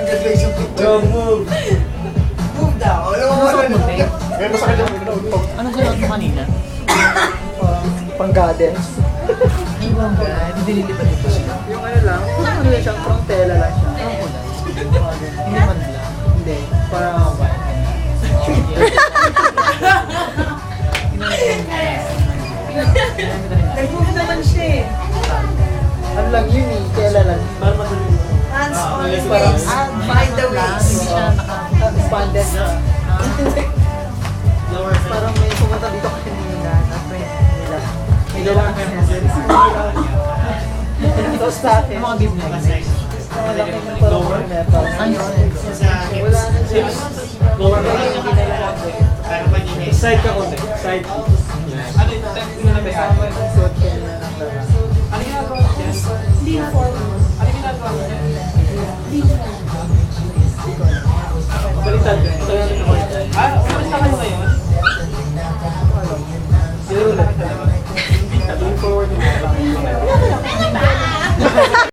graduation picture. Go, move! Move daw. Alam mo ano? Meron sa kanya mag-untog. Anong sulat mo kanina? Pang-guidance. Ay, bangga. Hindi nililipad dito siya. Yung ano lang, ano lang siyang from tela lang siya. Ang kulay. Hindi man lang. Hindi, parang white. Nag-move naman siya eh. Ano lang yun eh, tela lang. Para madali mo. Hands on his parang- waist. By the waist. Hindi siya Spandex. Lower Parang may pumunta dito kanina na friend nila. May dalawang Tapos sa akin, Yung mga business. malaki ng parang Lower? metal. Ay, Wala na siya. Lower Kaya yung hindi na lang. Side ka konti. Side. Ano yung time mo na Kasama yung suot ko na ng dala. Ano ginagawa mo? Ano ginagawa mo? Baliktad. Ah,